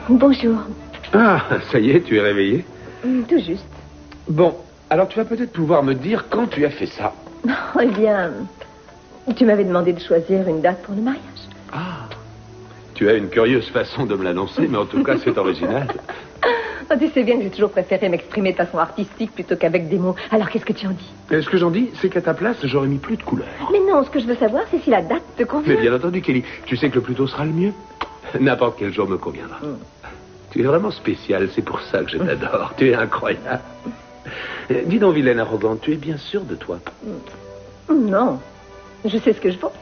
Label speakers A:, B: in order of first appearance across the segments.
A: Bonjour.
B: Ah, ça y est, tu es réveillée?
A: Tout juste.
B: Bon, alors tu vas peut-être pouvoir me dire quand tu as fait ça.
A: Eh bien, tu m'avais demandé de choisir une date pour le mariage.
B: Ah, tu as une curieuse façon de me l'annoncer, mais en tout cas, c'est original.
A: Oh, tu sais bien que j'ai toujours préféré m'exprimer de façon artistique plutôt qu'avec des mots. Alors, qu'est-ce que tu en dis?
B: Et ce que j'en dis, c'est qu'à ta place, j'aurais mis plus de couleurs.
A: Mais non, ce que je veux savoir, c'est si la date te convient.
B: Mais bien entendu, Kelly, tu sais que le plus tôt sera le mieux. N'importe quel jour me conviendra. Tu es vraiment spéciale, c'est pour ça que je t'adore. Tu es incroyable. Dis donc, vilaine arrogante, tu es bien sûre de toi?
A: Non, je sais ce que je vaux.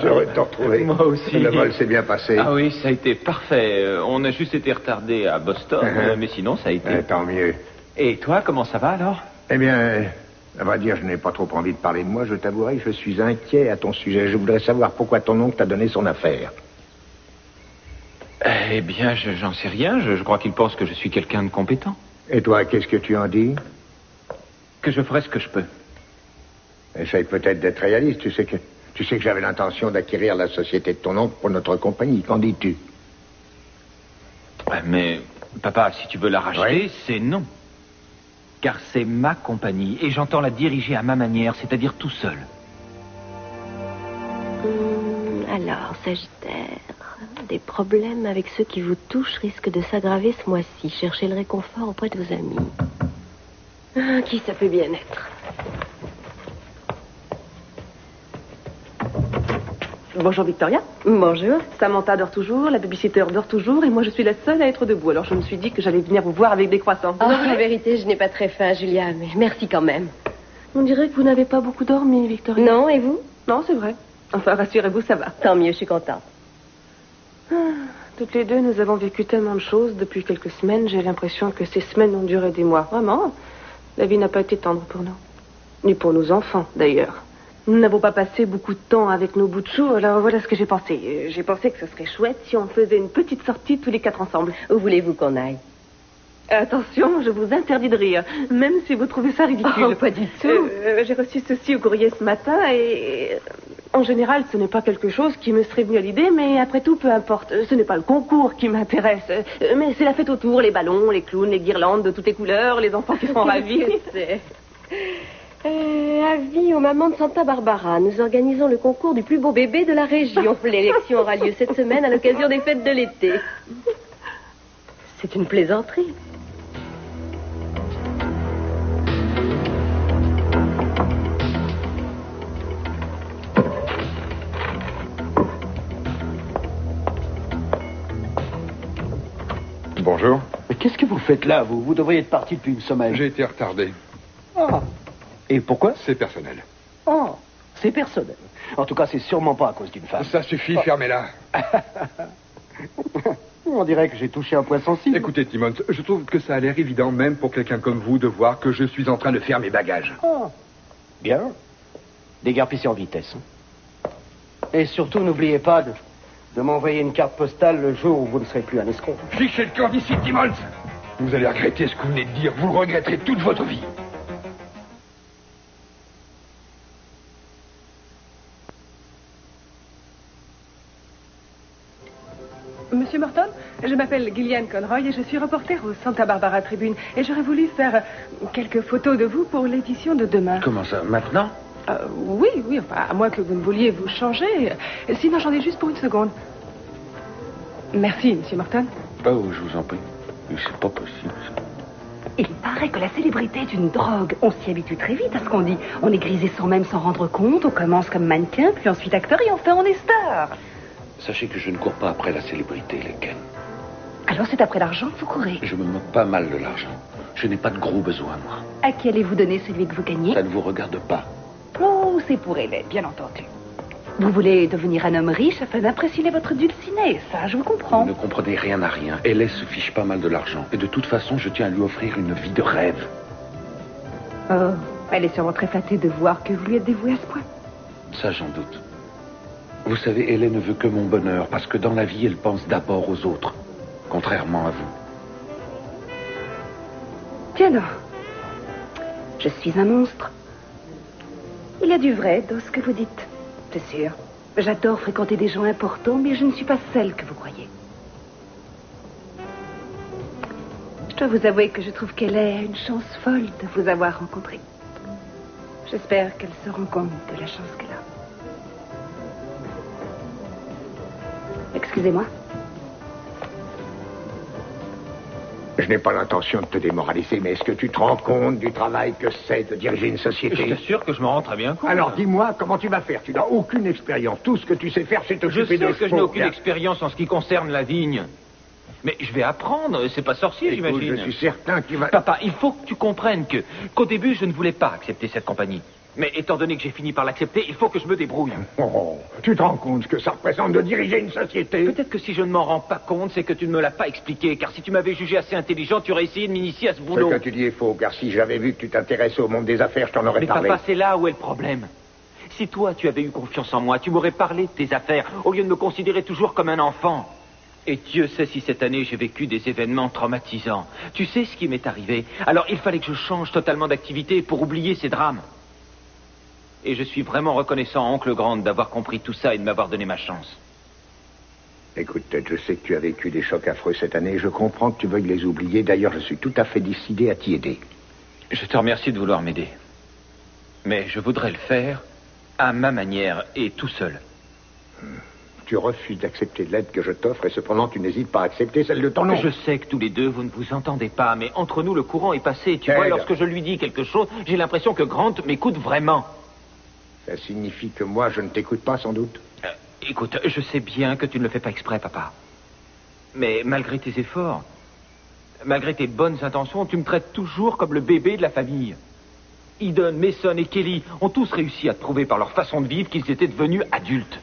C: J'aurais te retrouver.
D: Moi aussi.
C: Le vol s'est bien passé.
D: Ah oui, ça a été parfait. On a juste été retardé à Boston, mais sinon ça a été...
C: Tant mieux.
D: Et toi, comment ça va alors?
C: Eh bien, à vrai dire, je n'ai pas trop envie de parler de moi. Je t'avouerai que je suis inquiet à ton sujet. Je voudrais savoir pourquoi ton oncle t'a donné son affaire.
D: Eh bien, j'en sais rien. Je crois qu'il pense que je suis quelqu'un de compétent.
C: Et toi, qu'est-ce que tu en dis?
D: Que je ferai ce que je peux.
C: Essaye peut-être d'être réaliste. Tu sais que j'avais l'intention d'acquérir la société de ton oncle pour notre compagnie. Qu'en dis-tu?
D: Mais, papa, si tu veux la racheter,
C: Oui.
D: c'est non. Car c'est ma compagnie et j'entends la diriger à ma manière, c'est-à-dire tout seul.
A: Alors, Sagittaire, des problèmes avec ceux qui vous touchent risquent de s'aggraver ce mois-ci. Cherchez le réconfort auprès de vos amis. Qui ça peut bien être?
E: Bonjour Victoria.
A: Bonjour.
E: Samantha dort toujours, la babysitter dort toujours et moi je suis la seule à être debout. Alors je me suis dit que j'allais venir vous voir avec des croissants.
A: La vérité, je n'ai pas très faim, Julia, mais merci quand même.
E: On dirait que vous n'avez pas beaucoup dormi, Victoria.
A: Non, et vous?
E: Non, c'est vrai. Enfin, rassurez-vous, ça va.
A: Tant mieux, je suis contente.
E: Toutes les deux, nous avons vécu tellement de choses depuis quelques semaines. J'ai l'impression que ces semaines ont duré des mois. Vraiment, la vie n'a pas été tendre pour nous. Ni pour nos enfants, d'ailleurs. Nous n'avons pas passé beaucoup de temps avec nos bouts de chou, alors voilà ce que j'ai pensé. J'ai pensé que ce serait chouette si on faisait une petite sortie tous les quatre ensemble.
A: Où voulez-vous qu'on aille?
E: Attention, je vous interdis de rire, même si vous trouvez ça ridicule.
A: Oh, pas du tout.
E: J'ai reçu ceci au courrier ce matin et... En général, ce n'est pas quelque chose qui me serait venu à l'idée, mais après tout, peu importe. Ce n'est pas le concours qui m'intéresse, mais c'est la fête autour, les ballons, les clowns, les guirlandes de toutes les couleurs, les enfants qui seront ravis.
A: Avis aux mamans de Santa Barbara. Nous organisons le concours du plus beau bébé de la région. L'élection aura lieu cette semaine à l'occasion des fêtes de l'été. C'est une plaisanterie.
C: Bonjour.
F: Mais qu'est-ce que vous faites là, vous? Vous devriez être parti depuis une semaine.
B: J'ai été retardé.
F: Ah. Et pourquoi?
B: C'est personnel.
F: Oh, c'est personnel. En tout cas, c'est sûrement pas à cause d'une femme.
B: Ça suffit, fermez-la.
F: On dirait que j'ai touché un point sensible.
B: Écoutez, Timmons, je trouve que ça a l'air évident, même pour quelqu'un comme vous, de voir que je suis en train de faire mes bagages.
F: Ah. Bien. Déguerpissez en vitesse. Hein. Et surtout, n'oubliez pas de m'envoyer une carte postale le jour où vous ne serez plus un escroc.
B: Fichez le camp d'ici, Timmons. Vous allez regretter ce que vous venez de dire. Vous le regretterez toute votre vie.
E: Monsieur Morton, je m'appelle Gillian Conroy et je suis reporter au Santa Barbara Tribune. Et j'aurais voulu faire quelques photos de vous pour l'édition de demain.
B: Comment ça, maintenant?
E: Oui, enfin, à moins que vous ne vouliez vous changer. Sinon, j'en ai juste pour une seconde. Merci, Monsieur Morton.
B: Oh, je vous en prie. C'est pas possible, ça.
A: Il paraît que la célébrité est une drogue. On s'y habitue très vite à ce qu'on dit. On est grisé sans même s'en rendre compte. On commence comme mannequin, puis ensuite acteur, et enfin on est star.
B: Sachez que je ne cours pas après la célébrité, les Ken.
A: Alors c'est après l'argent que vous courez.
B: Je me moque pas mal de l'argent. Je n'ai pas de gros besoins, moi.
A: À qui allez-vous donner celui que vous gagnez?
B: Ça ne vous regarde pas.
A: Oh, c'est pour Hélène, bien entendu. Vous voulez devenir un homme riche afin d'impressionner votre dulcinée. Ça, je vous comprends.
B: Vous ne comprenez rien à rien. Hélène se fiche pas mal de l'argent. Et de toute façon, je tiens à lui offrir une vie de rêve.
A: Oh, elle est sûrement très flattée de voir que vous lui êtes dévoué à ce point.
B: Ça, j'en doute. Vous savez, Hélène ne veut que mon bonheur, parce que dans la vie, elle pense d'abord aux autres, contrairement à vous.
A: Tiens donc. Je suis un monstre. Il y a du vrai dans ce que vous dites, c'est sûr.
G: J'adore fréquenter des gens importants, mais je ne suis pas celle que vous croyez. Je dois vous avouer que je trouve qu'elle est une chance folle de vous avoir rencontré. J'espère qu'elle se rend compte de la chance qu'elle a. Excusez-moi.
C: Je n'ai pas l'intention de te démoraliser, mais est-ce que tu te rends compte du travail que c'est de diriger une société?
D: Je t'assure que je me rends très bien compte.
C: Alors dis-moi, comment tu vas faire? Tu n'as aucune expérience. Tout ce que tu sais faire, c'est t'occuper de
D: Je sais que je n'ai aucune
C: expérience.
D: expérience en ce qui concerne la vigne. Mais je vais apprendre, c'est pas sorcier, j'imagine.
C: Je suis certain que tu vas...
D: Papa, il faut que tu comprennes qu'au début, je ne voulais pas accepter cette compagnie. Mais étant donné que j'ai fini par l'accepter, il faut que je me débrouille.
C: Oh, tu te rends compte ce que ça représente de diriger une société?
D: Peut-être que si je ne m'en rends pas compte, c'est que tu ne me l'as pas expliqué. Car si tu m'avais jugé assez intelligent, tu aurais essayé de m'initier à ce boulot.
C: Ce que tu dis est faux, car si j'avais vu que tu t'intéressais au monde des affaires, je t'en aurais
D: Mais
C: parlé.
D: papa, c'est là où est le problème. Si toi, tu avais eu confiance en moi, tu m'aurais parlé de tes affaires, au lieu de me considérer toujours comme un enfant. Et Dieu sait si cette année j'ai vécu des événements traumatisants. Tu sais ce qui m'est arrivé. Alors il fallait que je change totalement d'activité pour oublier ces drames. Et je suis vraiment reconnaissant à Oncle Grant d'avoir compris tout ça et de m'avoir donné ma chance.
C: Écoute, Ted, je sais que tu as vécu des chocs affreux cette année et je comprends que tu veuilles les oublier. D'ailleurs, je suis tout à fait décidé à t'y aider.
D: Je te remercie de vouloir m'aider. Mais je voudrais le faire à ma manière et tout seul.
C: Tu refuses d'accepter l'aide que je t'offre et cependant tu n'hésites pas à accepter celle de ton oncle.
D: Je sais que tous les deux, vous ne vous entendez pas, mais entre nous, le courant est passé. Tu
C: Ted.
D: vois, lorsque je lui dis quelque chose, j'ai l'impression que Grant m'écoute vraiment.
C: Ça signifie que moi, je ne t'écoute pas, sans doute.
D: Écoute, je sais bien que tu ne le fais pas exprès, papa. Mais malgré tes efforts, malgré tes bonnes intentions, tu me traites toujours comme le bébé de la famille. Eden, Mason et Kelly ont tous réussi à te prouver par leur façon de vivre qu'ils étaient devenus adultes.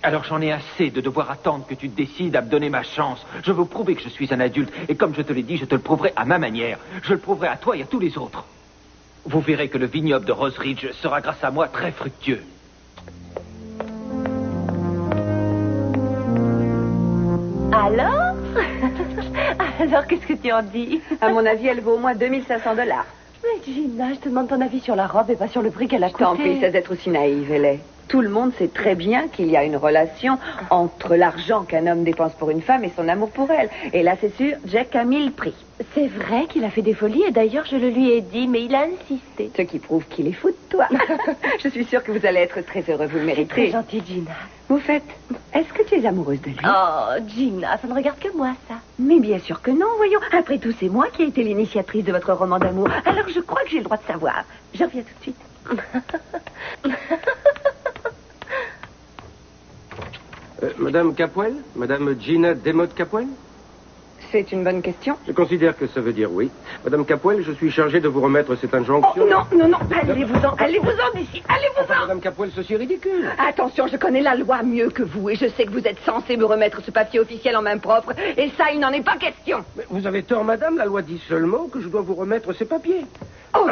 D: Alors j'en ai assez de devoir attendre que tu te décides à me donner ma chance. Je veux prouver que je suis un adulte. Et comme je te l'ai dit, je te le prouverai à ma manière. Je le prouverai à toi et à tous les autres. Vous verrez que le vignoble de Rose Ridge sera grâce à moi très fructueux.
A: Alors Alors, qu'est-ce que tu en dis?
G: À mon avis, elle vaut au moins 2500 $.
A: Mais Gina, je te demande ton avis sur la robe et pas sur le prix qu'elle a coûté.
G: Tant pis, cesse d'être aussi naïve, elle est. Tout le monde sait très bien qu'il y a une relation entre l'argent qu'un homme dépense pour une femme et son amour pour elle. Et là, c'est sûr, Jack a mis le prix.
A: C'est vrai qu'il a fait des folies et d'ailleurs, je le lui ai dit, mais il a insisté.
G: Ce qui prouve qu'il est fou de toi. Je suis sûre que vous allez être très heureux, vous le méritez.
A: Très gentil, Gina.
G: Vous faites, est-ce que tu es amoureuse de lui?
A: Oh, Gina, ça ne regarde que moi, ça.
G: Mais bien sûr que non, voyons. Après tout, c'est moi qui ai été l'initiatrice de votre roman d'amour. Alors je crois que j'ai le droit de savoir. Je reviens tout de suite.
F: Madame Capwell? Madame Gina Demotte Capwell?
G: C'est une bonne question.
F: Je considère que ça veut dire oui. Madame Capwell, je suis chargé de vous remettre cette injonction.
G: Oh, non, allez-vous-en d'ici, allez-vous-en.
F: Madame Capwell, ceci est ridicule.
G: Attention, je connais la loi mieux que vous et je sais que vous êtes censé me remettre ce papier officiel en main propre et ça, il n'en est pas question.
F: Mais vous avez tort, madame. La loi dit seulement que je dois vous remettre ces papiers.
G: Oh.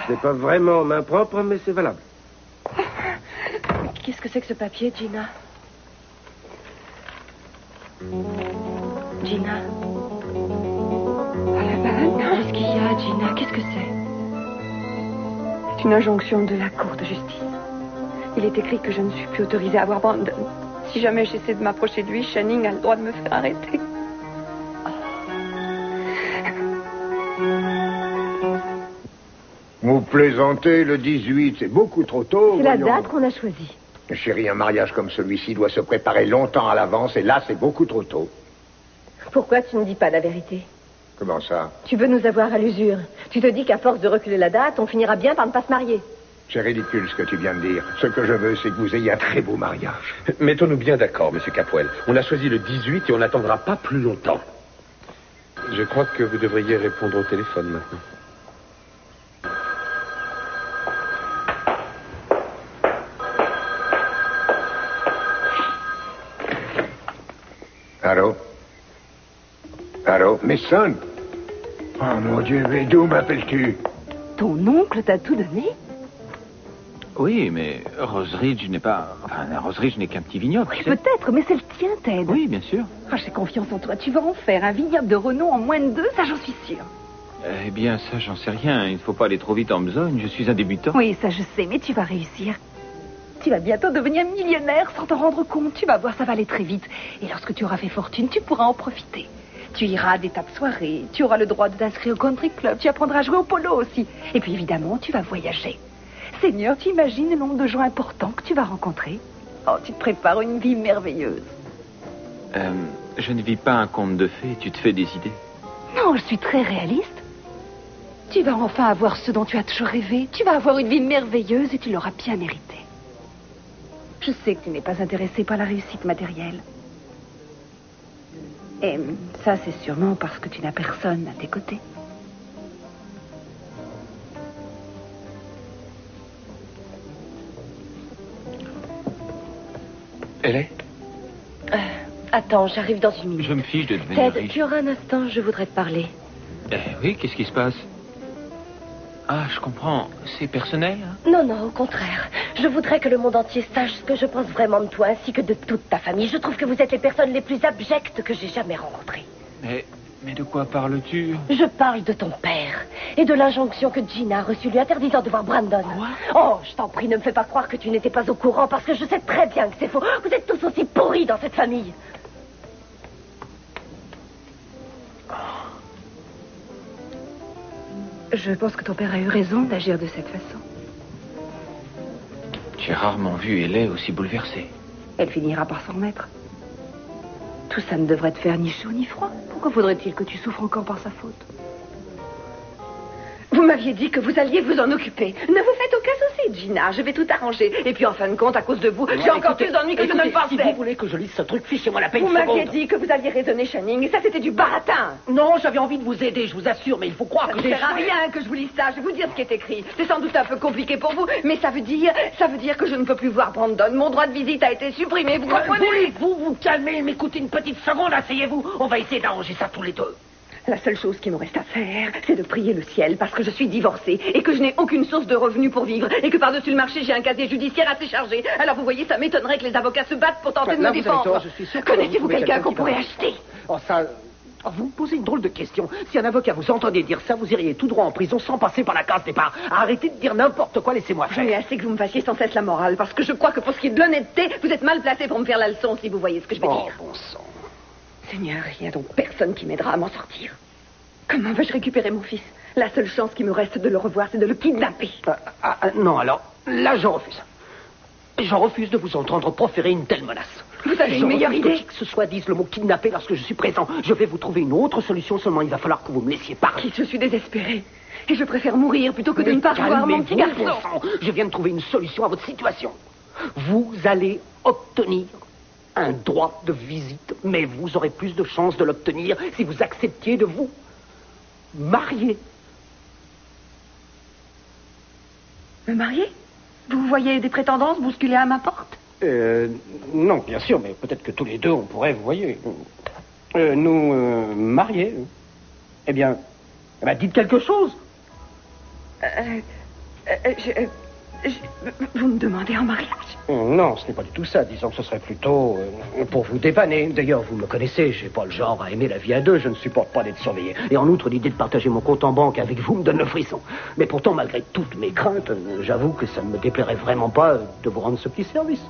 F: Ce n'est pas vraiment en main propre, mais c'est valable.
A: Qu'est-ce que c'est que ce papier, Gina? Gina? Qu'est-ce qu'il y a, Gina? Qu'est-ce que c'est?
G: C'est une injonction de la Cour de justice. Il est écrit que je ne suis plus autorisée à voir Brandon. Si jamais j'essaie de m'approcher de lui, Channing a le droit de me faire arrêter.
C: Vous plaisantez, le 18, c'est beaucoup trop tôt.
A: C'est la
C: voyons.
A: date qu'on a choisie.
C: Chérie, un mariage comme celui-ci doit se préparer longtemps à l'avance et là, c'est beaucoup trop tôt.
A: Pourquoi tu ne dis pas la vérité?
C: Comment ça?
A: Tu veux nous avoir à l'usure. Tu te dis qu'à force de reculer la date, on finira bien par ne pas se marier.
C: C'est ridicule ce que tu viens de dire. Ce que je veux, c'est que vous ayez un très beau mariage.
B: Mettons-nous bien d'accord, Monsieur Capwell. On a choisi le 18 et on n'attendra pas plus longtemps. Je crois que vous devriez répondre au téléphone maintenant.
C: Allô? Allô? Mason? Oh mon Dieu, mais d'où m'appelles-tu?
G: Ton oncle t'a tout donné?
D: Oui, mais Rose Ridge n'est pas... Enfin, Rose Ridge n'est qu'un petit vignoble.
G: Oui,
D: tu sais.
G: peut-être, mais c'est le tien, Ted.
D: Oui, bien sûr.
G: Ah, j'ai confiance en toi. Tu vas en faire un vignoble de renom en moins de 2, ça j'en suis sûre.
D: Eh bien, ça, j'en sais rien. Il ne faut pas aller trop vite en besogne. Je suis un débutant.
G: Oui, ça je sais, mais tu vas réussir.
H: Tu vas bientôt devenir millionnaire sans t'en rendre compte. Tu vas voir, ça va aller très vite. Et lorsque tu auras fait fortune, tu pourras en profiter. Tu iras à des tas de soirées. Tu auras le droit de t'inscrire au country club. Tu apprendras à jouer au polo aussi. Et puis évidemment, tu vas voyager. Seigneur, tu imagines le nombre de gens importants que tu vas rencontrer? Oh, tu te prépares une vie merveilleuse.
D: Je ne vis pas un conte de fées. Tu te fais des idées?
H: Non, je suis très réaliste. Tu vas enfin avoir ce dont tu as toujours rêvé. Tu vas avoir une vie merveilleuse et tu l'auras bien méritée. Je sais que tu n'es pas intéressé par la réussite matérielle. Et ça, c'est sûrement parce que tu n'as personne à tes côtés.
F: Elle est?
A: Attends, j'arrive dans une minute.
D: Je me fiche de devenir
A: Ted,
D: riche.
A: tu auras un instant, je voudrais te parler.
D: Oui, qu'est-ce qui se passe? Ah, je comprends. C'est personnel, hein?
A: Non, non, au contraire. Je voudrais que le monde entier sache ce que je pense vraiment de toi, ainsi que de toute ta famille. Je trouve que vous êtes les personnes les plus abjectes que j'ai jamais rencontrées.
D: Mais de quoi parles-tu?
A: Je parle de ton père et de l'injonction que Gina a reçue lui interdisant de voir Brandon.
D: Quoi?
A: Oh, je t'en prie, ne me fais pas croire que tu n'étais pas au courant, parce que je sais très bien que c'est faux. Vous êtes tous aussi pourris dans cette famille.
H: Je pense que ton père a eu raison d'agir de cette façon.
D: J'ai rarement vu Ellie aussi bouleversée.
H: Elle finira par s'en remettre. Tout ça ne devrait te faire ni chaud ni froid. Pourquoi faudrait-il que tu souffres encore par sa faute? Vous m'aviez dit que vous alliez vous en occuper. Ne vous faites aucun souci, Gina. Je vais tout arranger. Et puis, en fin de compte, à cause de vous, j'ai encore plus d'ennuis que je ne le pensais.
F: Si vous voulez que je lise ce truc, fichez-moi la paix
H: Vous
F: une
H: m'aviez
F: seconde.
H: dit que vous alliez raisonner Channing. Et ça, c'était du baratin.
F: Non, j'avais envie de vous aider, je vous assure, mais il faut croire
H: Ça
F: que
H: ne
F: j'ai...
H: sert à rien que je vous lise ça. Je vais vous dire ce qui est écrit. C'est sans doute un peu compliqué pour vous, mais ça veut dire que je ne peux plus voir Brandon. Mon droit de visite a été supprimé, vous comprenez?
F: Voulez-vous vous calmer, m'écouter une petite seconde, asseyez-vous. On va essayer d'arranger ça tous les deux.
H: La seule chose qui me reste à faire, c'est de prier le ciel parce que je suis divorcée et que je n'ai aucune source de revenus pour vivre et que par-dessus le marché, j'ai un casier judiciaire assez chargé. Alors vous voyez, ça m'étonnerait que les avocats se battent pour tenter de me défendre.
F: Je suis sûr que
H: Connaissez-vous
F: vous trouvez
H: quelqu'un qu'on
F: qui
H: pourrait
F: va-
H: acheter?
F: Oh, ça... Oh, vous me posez une drôle de question. Si un avocat vous entendait dire ça, vous iriez tout droit en prison sans passer par la case départ. Arrêtez de dire n'importe quoi, laissez-moi
H: J'en ai
F: faire.
H: assez que vous me fassiez sans cesse la morale parce que je crois que pour ce qui est de l'honnêteté, vous êtes mal placé pour me faire la leçon si vous voyez ce que je veux
F: Oh,
H: dire.
F: bon sang.
H: Seigneur, il n'y a donc personne qui m'aidera à m'en sortir. Comment vais-je récupérer mon fils? La seule chance qui me reste de le revoir, c'est de le kidnapper.
F: Non, alors, là, j'en refuse. J'en refuse de vous entendre proférer une telle menace.
H: Vous avez une meilleure idée?
F: Que qui que ce soit dise le mot kidnapper lorsque je suis présent. Je vais vous trouver une autre solution, seulement il va falloir que vous me laissiez parler.
H: Je suis désespérée. Et je préfère mourir plutôt que de ne pas revoir mon petit
F: Calmez-vous,
H: garçon.
F: bon sang. Je viens de trouver une solution à votre situation. Vous allez obtenir un droit de visite, mais vous aurez plus de chances de l'obtenir si vous acceptiez de vous marier.
H: Me marier? Vous voyez des prétendances bousculer à ma porte?
F: Non, bien sûr, mais peut-être que tous les deux, on pourrait, vous voyez, nous marier. Eh bien, dites quelque chose.
H: Vous me demandez en mariage?
F: Non, ce n'est pas du tout ça. Disons que ce serait plutôt pour vous dépanner. D'ailleurs, vous me connaissez, j'ai pas le genre à aimer la vie à deux. Je ne supporte pas d'être surveillé. Et en outre, l'idée de partager mon compte en banque avec vous me donne le frisson. Mais pourtant, malgré toutes mes craintes, j'avoue que ça ne me déplairait vraiment pas de vous rendre ce petit service.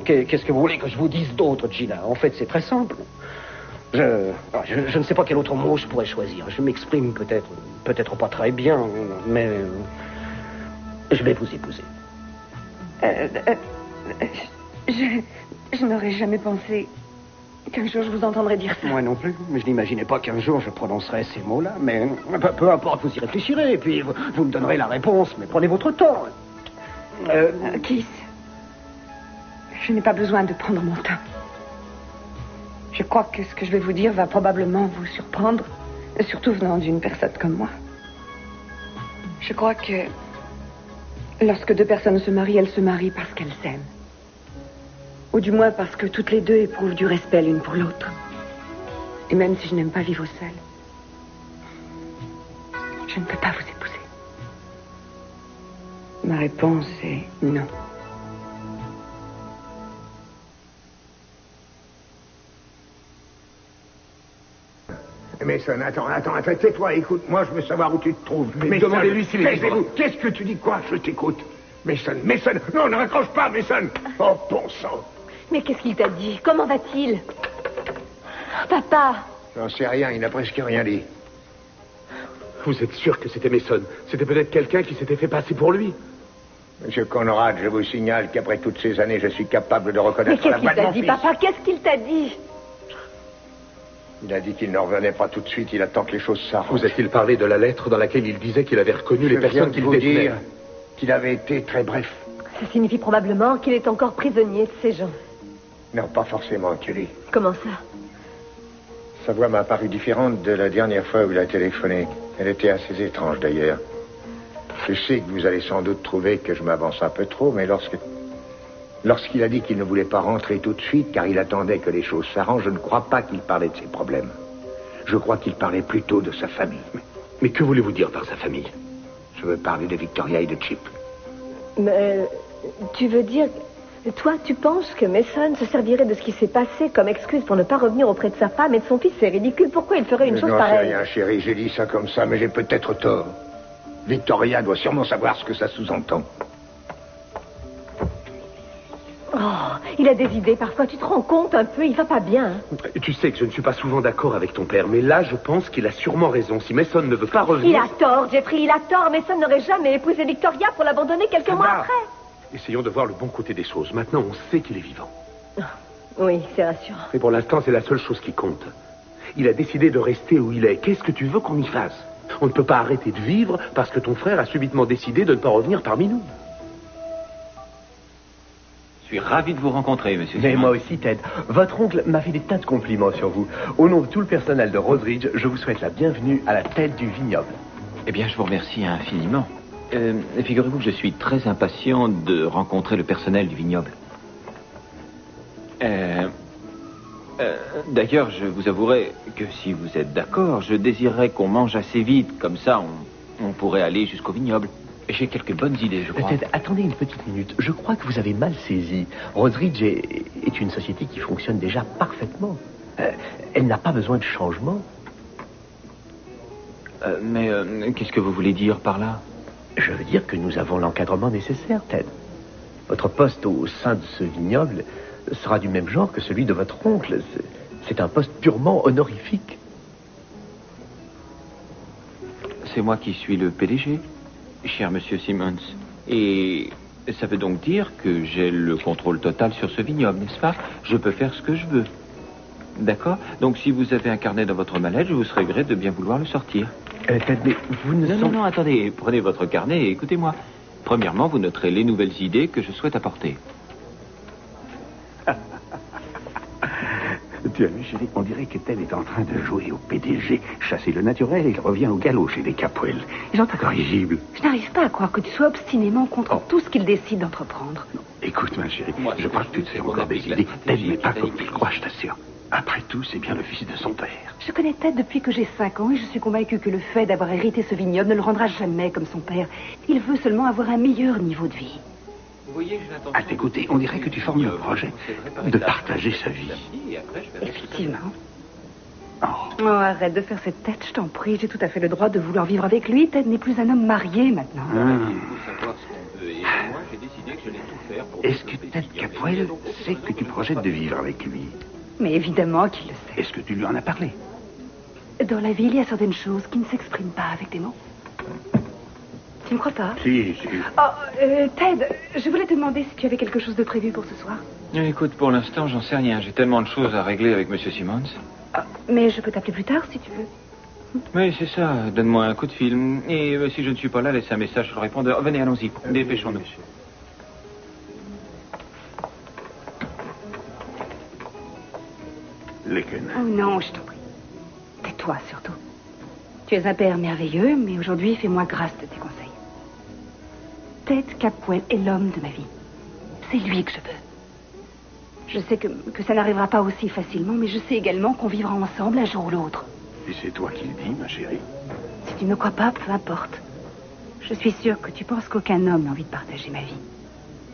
F: Qu'est-ce que vous voulez que je vous dise d'autre, Gina? En fait, c'est très simple. Je ne sais pas quel autre mot je pourrais choisir. Je m'exprime peut-être pas très bien, mais je vais vous épouser.
H: Je n'aurais jamais pensé qu'un jour je vous entendrais dire ça.
F: Moi non plus, mais je n'imaginais pas qu'un jour je prononcerais ces mots-là, mais peu importe, vous y réfléchirez, et puis vous me donnerez la réponse, mais prenez votre temps.
H: Kiss, je n'ai pas besoin de prendre mon temps. Je crois que ce que je vais vous dire va probablement vous surprendre, surtout venant d'une personne comme moi. Je crois que lorsque deux personnes se marient, elles se marient parce qu'elles s'aiment. Ou du moins parce que toutes les deux éprouvent du respect l'une pour l'autre. Et même si je n'aime pas vivre seule, je ne peux pas vous épouser. Ma réponse est non.
C: Mason, attends, tais-toi, écoute, moi je veux savoir où tu te trouves.
B: Mais demandez-lui s'il est
C: taisez-vous. Qu'est-ce que tu dis, quoi? Je t'écoute. Mason, non, ne raccroche pas, Mason. Oh, bon sang.
A: Mais qu'est-ce qu'il t'a dit? Comment va-t-il? Papa!
C: J'en sais rien, il n'a presque rien dit.
B: Vous êtes sûr que c'était Mason? C'était peut-être quelqu'un qui s'était fait passer pour lui.
C: Monsieur Conrad, je vous signale qu'après toutes ces années, je suis capable de
A: Mais
C: reconnaître la
A: qu'est-ce
C: voix
A: qu'il
C: de
A: t'a
C: mon
A: dit,
C: fils.
A: papa? Qu'est-ce qu'il t'a dit?
C: Il a dit qu'il ne revenait pas tout de suite, il attend que les choses s'arrangent.
B: Vous a-t-il parlé de la lettre dans laquelle il disait qu'il avait reconnu les personnes qu'il
C: vous
B: détenait?
C: dire qu'il avait été très bref.
A: Ça signifie probablement qu'il est encore prisonnier de ces gens.
C: Non, pas forcément, Kelly.
A: Comment ça?
C: Sa voix m'a paru différente de la dernière fois où il a téléphoné. Elle était assez étrange, d'ailleurs. Je sais que vous allez sans doute trouver que je m'avance un peu trop, mais lorsqu'il a dit qu'il ne voulait pas rentrer tout de suite, car il attendait que les choses s'arrangent, je ne crois pas qu'il parlait de ses problèmes. Je crois qu'il parlait plutôt de sa famille.
B: Mais que voulez-vous dire par sa famille?
C: Je veux parler de Victoria et de Chip.
A: Mais tu veux dire... Toi, tu penses que Mason se servirait de ce qui s'est passé comme excuse pour ne pas revenir auprès de sa femme et de son fils? C'est ridicule. Pourquoi il ferait une chose
C: Non,
A: pareille?
C: c'est rien, chérie. J'ai dit ça comme ça, mais j'ai peut-être tort. Victoria doit sûrement savoir ce que ça sous-entend.
A: Oh, il a des idées parfois. Tu te rends compte un peu? Il va pas bien. Hein?
B: Tu sais que je ne suis pas souvent d'accord avec ton père, mais là, je pense qu'il a sûrement raison. Si Mason ne veut pas revenir...
A: Il a tort, Jeffrey, il a tort. Mason n'aurait jamais épousé Victoria pour l'abandonner quelques mois après.
B: Essayons de voir le bon côté des choses. Maintenant, on sait qu'il est vivant.
A: Oui, c'est rassurant.
B: Et pour l'instant, c'est la seule chose qui compte. Il a décidé de rester où il est. Qu'est-ce que tu veux qu'on y fasse? On ne peut pas arrêter de vivre parce que ton frère a subitement décidé de ne pas revenir parmi nous.
D: Je suis ravi de vous rencontrer, monsieur.
F: Mais
D: Simon.
F: moi aussi, Ted. Votre oncle m'a fait des tas de compliments sur vous. Au nom de tout le personnel de Roseridge, je vous souhaite la bienvenue à la tête du vignoble.
D: Eh bien, je vous remercie infiniment. Figurez-vous que je suis très impatient de rencontrer le personnel du vignoble. D'ailleurs, je vous avouerai que si vous êtes d'accord, je désirerais qu'on mange assez vite. Comme ça, on pourrait aller jusqu'au vignoble. J'ai quelques bonnes idées, je crois.
F: Ted, attendez une petite minute. Je crois que vous avez mal saisi. Roseridge est une société qui fonctionne déjà parfaitement. Elle n'a pas besoin de changement.
D: Mais qu'est-ce que vous voulez dire par là?
F: Je veux dire que nous avons l'encadrement nécessaire, Ted. Votre poste au sein de ce vignoble sera du même genre que celui de votre oncle. C'est un poste purement honorifique.
D: C'est moi qui suis le PDG, cher monsieur Simmons. Et ça veut donc dire que j'ai le contrôle total sur ce vignoble, n'est-ce pas? Je peux faire ce que je veux. D'accord? Donc si vous avez un carnet dans votre mallette, je vous serais gré de bien vouloir le sortir.
F: Ted, mais vous ne
D: Non, attendez. Prenez votre carnet et écoutez-moi. Premièrement, vous noterez les nouvelles idées que je souhaite apporter.
I: Tu as vu, chérie, on dirait que Ted est en train de jouer au PDG. Chasser le naturel, il revient au galop chez les Capwell. Ils sont incorrigibles.
H: Je n'arrive pas à croire que tu sois obstinément contre tout ce qu'il décide d'entreprendre.
I: Écoute, ma chérie,
D: Moi,
I: je crois que tu te fais encore des idées. Ted n'est pas comme tu le crois, je t'assure. Après tout, c'est bien le fils de son père.
H: Je connais Ted depuis que j'ai 5 ans et je suis convaincue que le fait d'avoir hérité ce vignoble ne le rendra jamais comme son père. Il veut seulement avoir un meilleur niveau de vie.
D: Vous voyez, j'ai l'intention
I: À t'écouter, on dirait que tu formes le projet de partager sa vie.
H: Effectivement.
I: Oh.
H: Oh, arrête de faire cette tête, je t'en prie. J'ai tout à fait le droit de vouloir vivre avec lui. Ted n'est plus un homme marié maintenant.
I: Est-ce que Ted Capwell sait que tu projettes de vivre avec lui?
H: Mais évidemment qu'il le sait.
I: Est-ce que tu lui en as parlé?
H: Dans la vie, il y a certaines choses qui ne s'expriment pas avec des mots. Tu ne crois pas?
I: Si.
H: Oh, Ted, je voulais te demander si tu avais quelque chose de prévu pour ce soir.
D: Écoute, pour l'instant, j'en sais rien. J'ai tellement de choses à régler avec monsieur Simmons.
H: Ah, mais je peux t'appeler plus tard si tu veux.
D: Oui, c'est ça. Donne-moi un coup de fil. Et si je ne suis pas là, laisse un message sur le répondeur. Venez, allons-y. Dépêchons-nous.
I: Lincoln.
H: Oh non, je t'en prie. Tais-toi surtout. Tu es un père merveilleux, mais aujourd'hui, fais-moi grâce de tes conseils. Ted Capwell est l'homme de ma vie. C'est lui que je veux. Je sais que ça n'arrivera pas aussi facilement, mais je sais également qu'on vivra ensemble un jour ou l'autre.
I: Et c'est toi qui le dis, ma chérie.
H: Si tu ne me crois pas, peu importe. Je suis sûre que tu penses qu'aucun homme n'a envie de partager ma vie.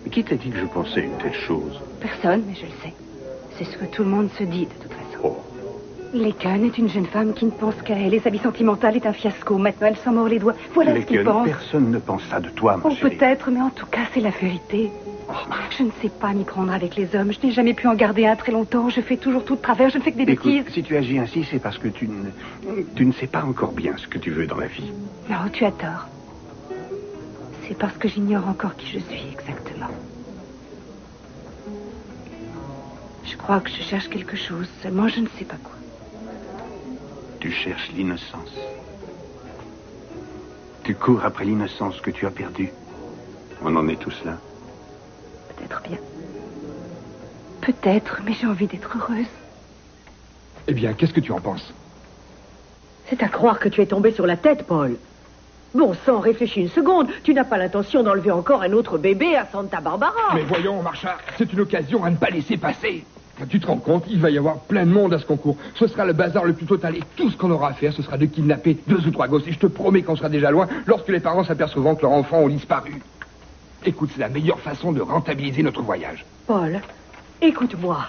I: Mais qui t'a dit que je pensais une telle chose?
H: Personne, mais je le sais. C'est ce que tout le monde se dit, de toute façon.
I: Oh.
G: Laken est une jeune femme qui ne pense qu'à elle et sa vie sentimentale est un fiasco. Maintenant, elle s'en mord les doigts. Voilà ce qu'il
I: Laken,
G: pense.
I: personne ne pense ça de toi, ma
G: Oh,
I: chérie.
G: peut-être, mais en tout cas, c'est la vérité. Je ne sais pas m'y prendre avec les hommes. Je n'ai jamais pu en garder un très longtemps. Je fais toujours tout de travers. Je ne fais que des bêtises.
I: Écoute, si tu agis ainsi, c'est parce que tu ne sais pas encore bien ce que tu veux dans la vie.
G: Non, tu as tort. C'est parce que j'ignore encore qui je suis exactement. Je crois que je cherche quelque chose, seulement je ne sais pas quoi.
I: Tu cherches l'innocence. Tu cours après l'innocence que tu as perdue. On en est tous là.
G: Peut-être bien. Peut-être, mais j'ai envie d'être heureuse.
J: Eh bien, qu'est-ce que tu en penses?
K: C'est à croire que tu es tombé sur la tête, Paul. Bon sang, réfléchis une seconde. Tu n'as pas l'intention d'enlever encore un autre bébé à Santa Barbara.
J: Mais voyons, Marcha, c'est une occasion à ne pas laisser passer. Tu te rends compte, il va y avoir plein de monde à ce concours. Ce sera le bazar le plus total et tout ce qu'on aura à faire, ce sera de kidnapper 2 ou 3 gosses. Et je te promets qu'on sera déjà loin lorsque les parents s'apercevront que leurs enfants ont disparu. Écoute, c'est la meilleure façon de rentabiliser notre voyage.
K: Paul, écoute-moi.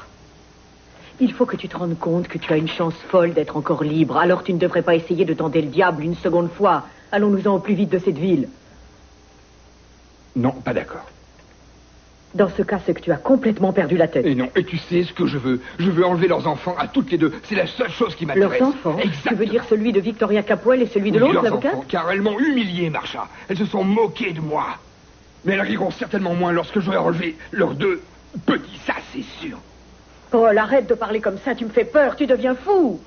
K: Il faut que tu te rendes compte que tu as une chance folle d'être encore libre. Alors tu ne devrais pas essayer de tenter le diable une seconde fois. Allons-nous-en au plus vite de cette ville.
J: Non, pas d'accord.
K: Dans ce cas, c'est que tu as complètement perdu la tête.
J: Et non, et tu sais ce que je veux. Je veux enlever leurs enfants à toutes les deux. C'est la seule chose qui m'intéresse.
K: Leurs enfants?
J: Exactement.
K: Tu veux dire celui de Victoria Capwell et celui de l'autre,
J: leurs
K: l'avocat?
J: enfants, car elles m'ont humilié, Marcha. Elles se sont moquées de moi. Mais elles riront certainement moins lorsque j'aurai enlevé leurs 2 petits, ça c'est sûr.
K: Paul, arrête de parler comme ça, tu me fais peur, tu deviens fou.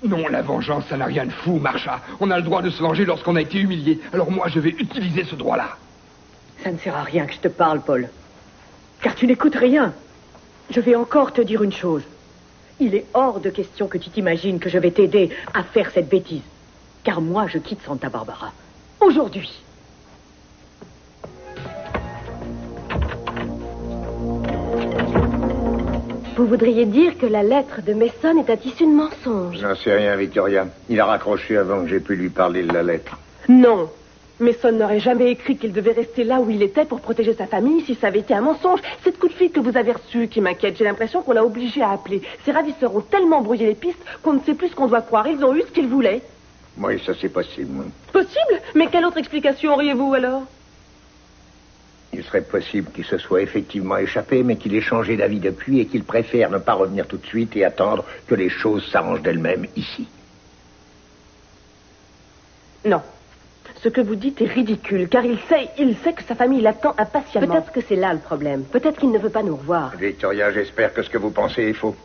J: Non, la vengeance, ça n'a rien de fou, Marcha. On a le droit de se venger lorsqu'on a été humilié. Alors moi, je vais utiliser ce droit-là.
K: Ça ne sert à rien que je te parle, Paul. Car tu n'écoutes rien. Je vais encore te dire une chose. Il est hors de question que tu t'imagines que je vais t'aider à faire cette bêtise. Car moi, je quitte Santa Barbara. Aujourd'hui.
A: Vous voudriez dire que la lettre de Mason est un tissu de mensonges?
C: J'en sais rien, Victoria. Il a raccroché avant que j'ai pu lui parler de la lettre.
E: Non. Mason n'aurait jamais écrit qu'il devait rester là où il était pour protéger sa famille si ça avait été un mensonge. C'est ce coup de fil que vous avez reçu qui m'inquiète. J'ai l'impression qu'on l'a obligé à appeler. Ces ravisseurs ont tellement brouillé les pistes qu'on ne sait plus ce qu'on doit croire. Ils ont eu ce qu'ils voulaient.
C: Oui, ça c'est possible.
E: Possible? Mais quelle autre explication auriez-vous alors?
C: Il serait possible qu'il se soit effectivement échappé, mais qu'il ait changé d'avis depuis et qu'il préfère ne pas revenir tout de suite et attendre que les choses s'arrangent d'elles-mêmes ici.
E: Non. Ce que vous dites est ridicule, car il sait que sa famille l'attend impatiemment.
A: Peut-être que c'est là le problème. Peut-être qu'il ne veut pas nous revoir.
C: Victoria, j'espère que ce que vous pensez est faux.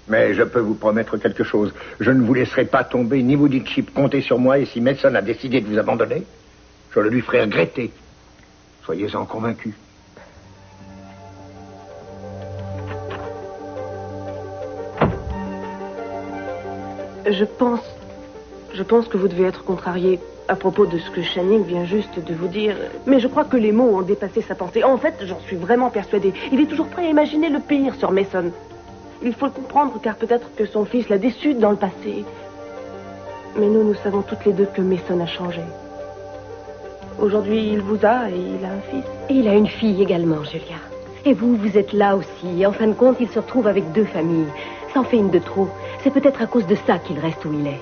C: Mais je peux vous promettre quelque chose. Je ne vous laisserai pas tomber, ni vous dites Chip, comptez sur moi, et si Mason a décidé de vous abandonner, je le lui ferai regretter. Soyez-en convaincus.
E: Je pense que vous devez être contrarié à propos de ce que Channing vient juste de vous dire. Mais je crois que les mots ont dépassé sa pensée. En fait, j'en suis vraiment persuadée. Il est toujours prêt à imaginer le pire sur Mason. Il faut le comprendre, car peut-être que son fils l'a déçu dans le passé. Mais nous savons toutes les deux que Mason a changé. Aujourd'hui, il vous a et il a un fils.
A: Et il a une fille également, Julia. Et vous êtes là aussi. Et en fin de compte, il se retrouve avec 2 familles. Ça en fait une de trop. C'est peut-être à cause de ça qu'il reste où il est.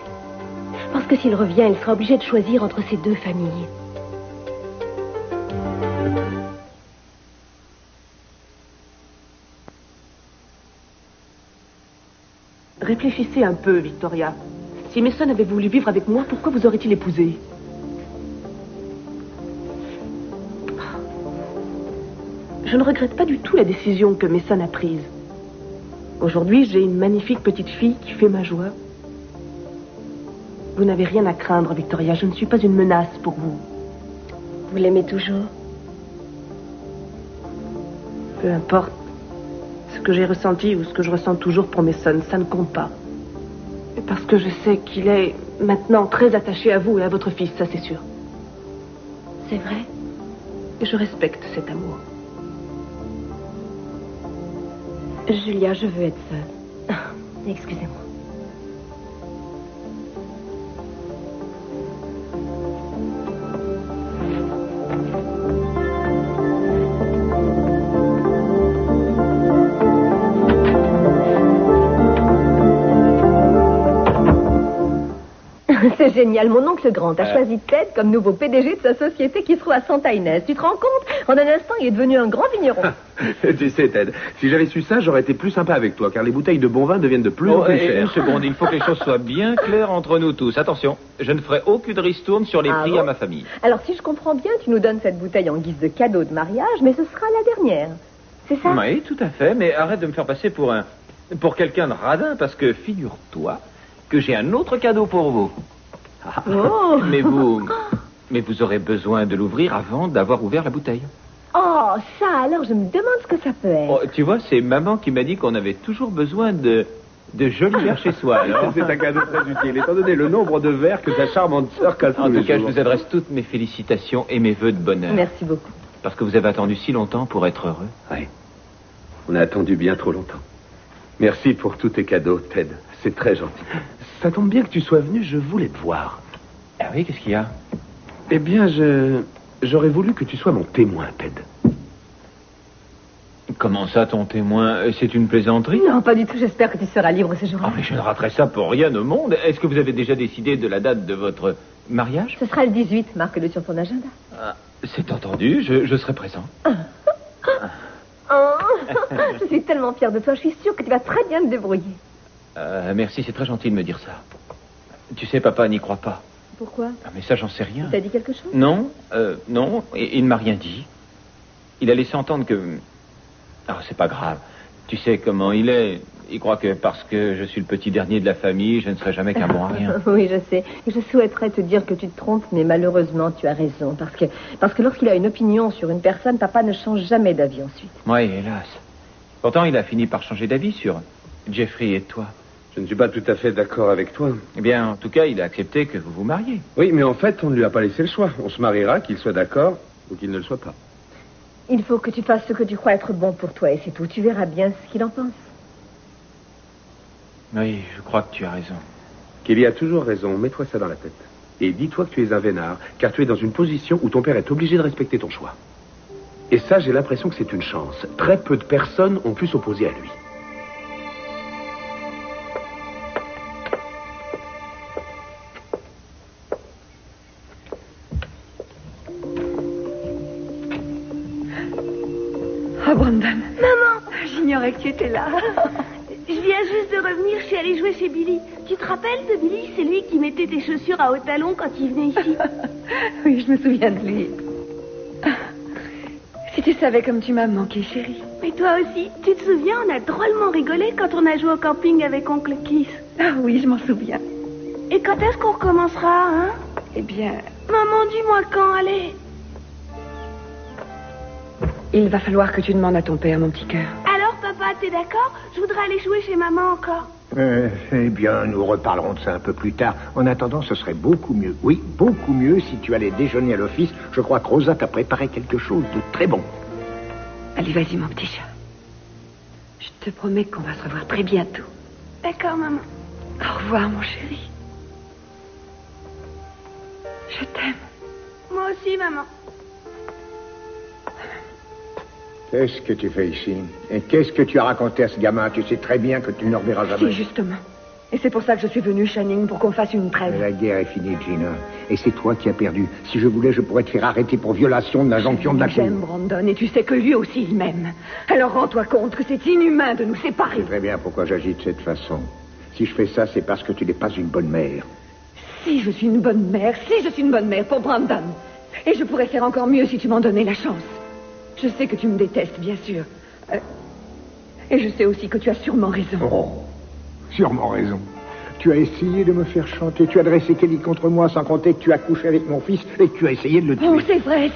A: Parce que s'il revient, il sera obligé de choisir entre ces 2 familles.
E: Réfléchissez un peu, Victoria. Si Mason avait voulu vivre avec moi, pourquoi vous aurait-il épousé? Je ne regrette pas du tout la décision que Mason a prise. Aujourd'hui, j'ai une magnifique petite fille qui fait ma joie. Vous n'avez rien à craindre, Victoria. Je ne suis pas une menace pour vous.
A: Vous l'aimez toujours?
E: Peu importe ce que j'ai ressenti ou ce que je ressens toujours pour Mason, ça ne compte pas. Parce que je sais qu'il est maintenant très attaché à vous et à votre fils, ça c'est sûr.
A: C'est vrai?
E: Et je respecte cet amour.
A: Julia, je veux être seule. Excusez-moi. C'est génial. Mon oncle Grant a choisi Ted comme nouveau PDG de sa société qui se trouve à Santa Inés. Tu te rends compte? En un instant, il est devenu un grand vigneron.
B: Tu sais, Ted, si j'avais su ça, j'aurais été plus sympa avec toi, car les bouteilles de bon vin deviennent de plus en plus
D: Une
B: chères.
D: seconde, il faut que les choses soient bien claires entre nous tous. Attention, je ne ferai aucune ristourne sur les prix
A: bon?
D: à ma famille.
A: Alors, si je comprends bien, tu nous donnes cette bouteille en guise de cadeau de mariage, mais ce sera la dernière. C'est ça?
D: Oui, tout à fait, mais arrête de me faire passer pour quelqu'un de radin, parce que figure-toi que j'ai un autre cadeau pour vous.
A: Oh.
D: Mais vous aurez besoin de l'ouvrir avant d'avoir ouvert la bouteille.
A: Oh, ça, alors je me demande ce que ça peut être.
D: Oh, tu vois, c'est maman qui m'a dit qu'on avait toujours besoin de jolis verres chez soi. Alors.
B: C'est un cadeau très utile, étant donné le nombre de verres que ta charmante sœur casse tous
D: En
B: les
D: tout cas, je
B: jours.
D: vous adresse toutes mes félicitations et mes vœux de bonheur.
A: Merci beaucoup.
D: Parce que vous avez attendu si longtemps pour être heureux.
B: Oui, on a attendu bien trop longtemps. Merci pour tous tes cadeaux, Ted. C'est très gentil. Ça tombe bien que tu sois venu, je voulais te voir.
D: Ah oui, qu'est-ce qu'il y a?
B: Eh bien, j'aurais voulu que tu sois mon témoin, Ted.
D: Comment ça, ton témoin? C'est une plaisanterie?
A: Non, pas du tout. J'espère que tu seras libre ce jour-là.
D: Ah, mais je ne raterai ça pour rien au monde. Est-ce que vous avez déjà décidé de la date de votre mariage?
A: Ce sera le 18. Marque-le sur ton agenda.
D: Ah, c'est entendu, je serai présent.
A: Oh, je suis tellement fière de toi. Je suis sûre que tu vas très bien te débrouiller.
D: Merci, c'est très gentil de me dire ça. Tu sais, papa n'y croit pas.
A: Pourquoi?
D: Ah, mais ça, j'en sais rien.
A: Il t'a dit quelque chose?
D: Non, il ne m'a rien dit. Il a laissé entendre que... Ah, c'est pas grave. Tu sais comment il est. Il croit que parce que je suis le petit dernier de la famille, je ne serai jamais qu'un bon à rien.
A: Oui, je sais. Je souhaiterais te dire que tu te trompes, mais malheureusement, tu as raison. Parce que lorsqu'il a une opinion sur une personne, papa ne change jamais d'avis ensuite.
D: Oui, hélas. Pourtant, il a fini par changer d'avis sur Jeffrey et toi.
B: Je ne suis pas tout à fait d'accord avec toi.
D: Eh bien, en tout cas, il a accepté que vous vous mariez.
B: Oui, mais en fait, on ne lui a pas laissé le choix. On se mariera, qu'il soit d'accord ou qu'il ne le soit pas.
A: Il faut que tu fasses ce que tu crois être bon pour toi, et c'est tout. Tu verras bien ce qu'il en pense.
D: Oui, je crois que tu as raison.
B: Qu'il y a toujours raison, mets-toi ça dans la tête. Et dis-toi que tu es un vénard, car tu es dans une position où ton père est obligé de respecter ton choix. Et ça, j'ai l'impression que c'est une chance. Très peu de personnes ont pu s'opposer à lui.
G: Oh, Brandon.
H: Maman,
G: J'ignorais que tu étais là.
H: je viens juste de revenir, je suis allée jouer chez Billy. Tu te rappelles de Billy? C'est lui qui mettait tes chaussures à haut talon quand il venait ici.
G: Oui, je me souviens de lui. Si tu savais comme tu m'as manqué, chérie.
H: Mais toi aussi, tu te souviens, on a drôlement rigolé quand on a joué au camping avec Oncle Keith.
G: Ah oui, je m'en souviens.
H: Et quand est-ce qu'on recommencera, hein?
G: Eh bien,
H: Maman, dis-moi quand, allez.
G: il va falloir que tu demandes à ton père, mon petit cœur.
H: Alors, papa, t'es d'accord? Je voudrais aller jouer chez maman encore.
C: Eh bien, nous reparlerons de ça un peu plus tard. En attendant, ce serait beaucoup mieux. Oui, beaucoup mieux si tu allais déjeuner à l'office. Je crois que Rosa t'a préparé quelque chose de très bon.
G: Allez, vas-y, mon petit chat. Je te promets qu'on va se revoir très bientôt.
H: D'accord, maman.
G: Au revoir, mon chéri. Je t'aime.
H: Moi aussi, maman.
C: Qu'est-ce que tu fais ici? Et qu'est-ce que tu as raconté à ce gamin? Tu sais très bien que tu ne le reverras jamais.
G: Si, justement. Et c'est pour ça que je suis venue, Channing, pour qu'on fasse une
C: Mais
G: trêve.
C: la guerre est finie, Gina. Et c'est toi qui as perdu. Si je voulais, je pourrais te faire arrêter pour violation de l'injonction de la cour.
G: J'aime Brandon, et tu sais que lui aussi il m'aime. Alors rends-toi compte que c'est inhumain de nous
C: Je
G: séparer.
C: sais très bien pourquoi j'agis de cette façon. Si je fais ça, c'est parce que tu n'es pas une bonne mère.
G: Si je suis une bonne mère, pour Brandon. Et je pourrais faire encore mieux si tu m'en donnais la chance. Je sais que tu me détestes, bien sûr. Et je sais aussi que tu as sûrement raison.
C: Oh, sûrement raison. Tu as essayé de me faire chanter, tu as dressé Kelly contre moi, sans compter que tu as couché avec mon fils et que tu as essayé de le tuer.
G: Oh, c'est vrai.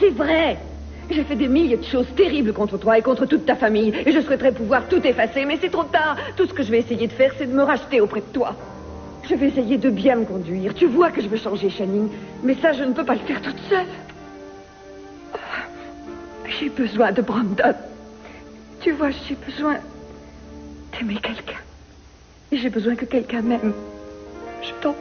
G: J'ai fait des milliers de choses terribles contre toi et contre toute ta famille. Et je souhaiterais pouvoir tout effacer, mais c'est trop tard. Tout ce que je vais essayer de faire, c'est de me racheter auprès de toi. Je vais essayer de bien me conduire. Tu vois que je veux changer, Channing. Mais ça, je ne peux pas le faire toute seule. J'ai besoin de Brandon. Tu vois, j'ai besoin d'aimer quelqu'un. Et j'ai besoin que quelqu'un m'aime. Je t'en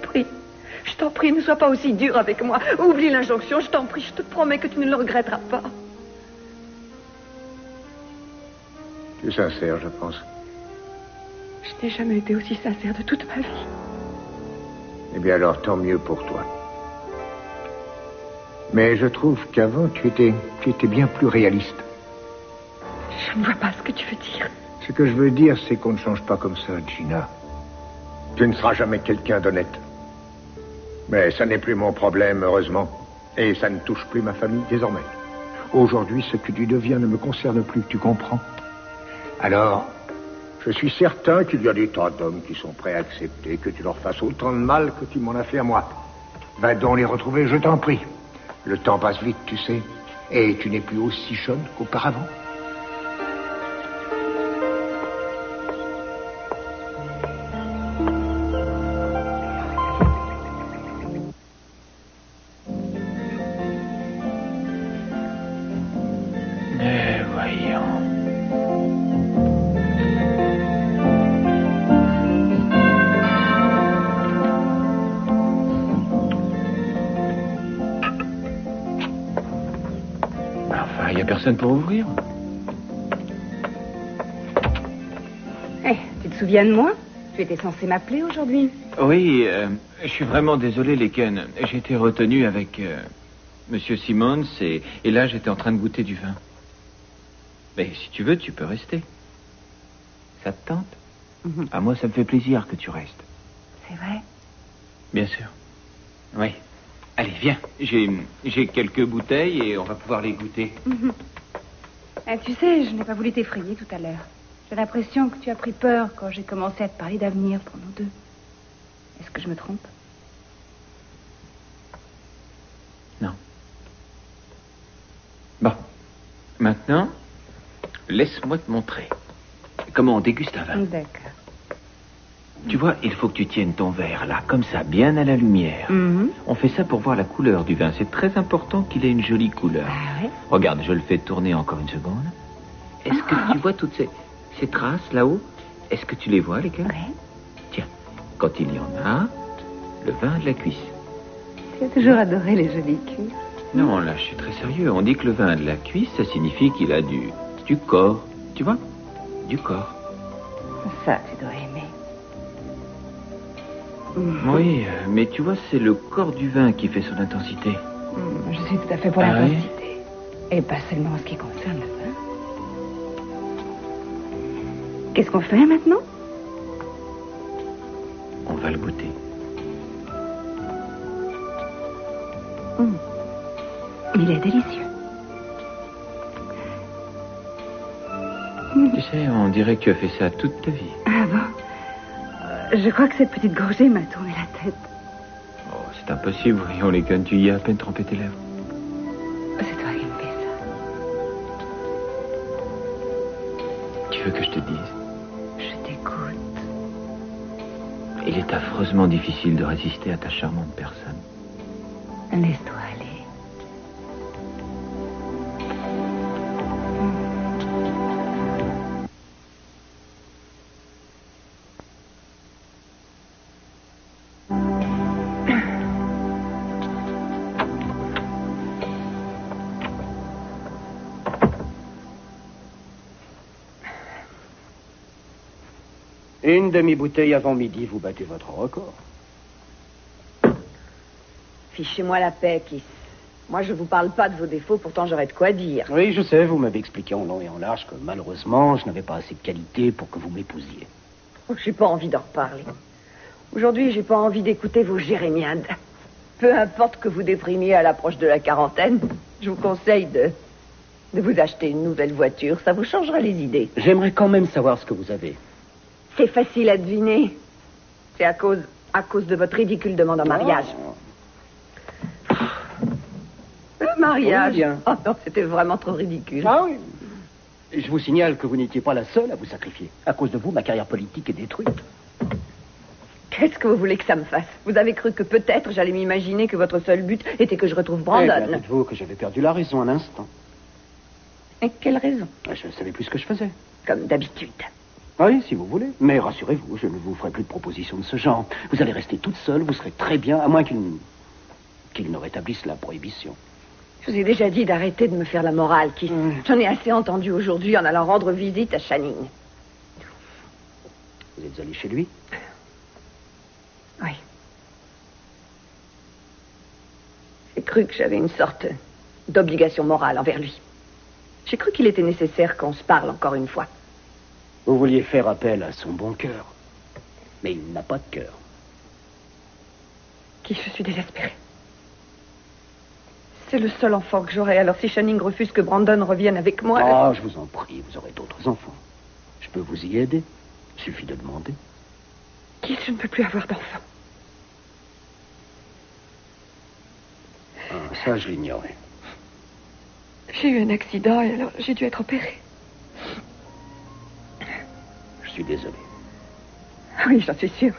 G: prie, ne sois pas aussi dur avec moi. Oublie l'injonction, je t'en prie, je te promets que tu ne le regretteras pas.
C: Tu es sincère, je pense.
G: Je n'ai jamais été aussi sincère de toute ma vie.
C: Eh bien alors, tant mieux pour toi. Mais je trouve qu'avant, tu étais bien plus réaliste.
G: Je ne vois pas ce que tu veux dire.
C: Ce que je veux dire, c'est qu'on ne change pas comme ça, Gina. Tu ne seras jamais quelqu'un d'honnête. Mais ça n'est plus mon problème, heureusement. Et ça ne touche plus ma famille désormais. Aujourd'hui, ce que tu deviens ne me concerne plus, tu comprends? Alors, je suis certain qu'il y a des tas d'hommes qui sont prêts à accepter que tu leur fasses autant de mal que tu m'en as fait à moi. Va donc les retrouver, je t'en prie. Le temps passe vite, tu sais. Et tu n'es plus aussi jeune qu'auparavant.
D: Pour ouvrir.
H: Tu te souviens de moi? Tu étais censé m'appeler aujourd'hui.
D: Oui, je suis vraiment désolé, Leken. J'ai été retenu avec Monsieur Simmons et là, j'étais en train de goûter du vin. Mais si tu veux, tu peux rester. Ça te tente? À moi, ça me fait plaisir que tu restes.
H: C'est vrai?
D: Bien sûr. Oui. Allez, viens. J'ai quelques bouteilles et on va pouvoir les goûter.
H: Tu sais, je n'ai pas voulu t'effrayer tout à l'heure. J'ai l'impression que tu as pris peur quand j'ai commencé à te parler d'avenir pour nous deux. Est-ce que je me trompe?
D: Non. Bon. Maintenant, laisse-moi te montrer comment on déguste un vin.
H: D'accord.
D: Tu vois, il faut que tu tiennes ton verre là, comme ça, bien à la lumière. On fait ça pour voir la couleur du vin. C'est très important qu'il ait une jolie couleur.
H: Ah ouais?
D: Regarde, je le fais tourner encore une seconde. Est-ce que tu vois toutes ces traces là-haut? Est-ce que tu les vois, les gars?
H: Oui.
D: Tiens, quand il y en a, le vin de la cuisse.
H: Tu as toujours adoré les jolies cuisses.
D: Non, là, je suis très sérieux. On dit que le vin de la cuisse, ça signifie qu'il a du corps. Tu vois? Du corps.
H: Ça, tu dois aimer.
D: Oui, mais tu vois, c'est le corps du vin qui fait son intensité.
H: Je suis tout à fait pour l'intensité. Et pas seulement en ce qui concerne le vin. Qu'est-ce qu'on fait maintenant?
D: On va le goûter.
H: Il est délicieux.
D: Tu sais, on dirait que tu as fait ça toute ta vie.
H: Ah bon? Je crois que cette petite gorgée m'a tourné la tête.
D: Oh, c'est impossible, voyons les guns, tu y as à peine trempé tes lèvres.
H: C'est toi qui me fais ça.
D: Tu veux que je te dise?
H: Je t'écoute.
D: Il est affreusement difficile de résister à ta charmante personne.
H: Laisse-toi aller.
F: Une demi-bouteille avant midi, vous battez votre record.
K: Fichez-moi la paix, Kiss. Moi, je vous parle pas de vos défauts, pourtant j'aurais de quoi dire.
F: Oui, je sais, vous m'avez expliqué en long et en large que malheureusement, je n'avais pas assez de qualité pour que vous m'épousiez.
K: Oh, j'ai pas envie d'en reparler. Aujourd'hui, j'ai pas envie d'écouter vos jérémiades. Peu importe que vous déprimiez à l'approche de la quarantaine, je vous conseille de vous acheter une nouvelle voiture. Ça vous changera les idées.
F: J'aimerais quand même savoir ce que vous avez.
K: C'est facile à deviner. C'est à cause de votre ridicule demande en mariage. Le mariage.
F: Oui, bien.
K: Oh non, c'était vraiment trop ridicule.
F: Ah oui. Et je vous signale que vous n'étiez pas la seule à vous sacrifier. À cause de vous, ma carrière politique est détruite.
K: Qu'est-ce que vous voulez que ça me fasse? Vous avez cru que peut-être j'allais m'imaginer que votre seul but était que je retrouve Brandon.
F: Eh bien, dites-vous que j'avais perdu la raison un instant.
K: Et quelle raison?
F: Je ne savais plus ce que je faisais.
K: Comme d'habitude.
F: Oui, si vous voulez. Mais rassurez-vous, je ne vous ferai plus de propositions de ce genre. Vous allez rester toute seule, vous serez très bien, à moins qu'il ne rétablisse la prohibition.
K: Je vous ai déjà dit d'arrêter de me faire la morale, Kiss. J'en ai assez entendu aujourd'hui en allant rendre visite à Channing.
F: Vous êtes allé chez lui?
K: Oui.
H: cru que j'avais une sorte d'obligation morale envers lui. J'ai cru qu'il était nécessaire qu'on se parle encore une fois.
F: Vous vouliez faire appel à son bon cœur. Mais il n'a pas de cœur.
H: Je suis désespérée. C'est le seul enfant que j'aurai. Alors si Channing refuse que Brandon revienne avec moi...
F: Oh, je vous en prie, vous aurez d'autres enfants. Je peux vous y aider. Il suffit de demander.
H: Keith, je ne peux plus avoir d'enfant.
F: Ah, ça, je l'ignorais.
H: J'ai eu un accident et alors j'ai dû être opérée.
F: Je suis désolé.
H: Oui, j'en suis sûre.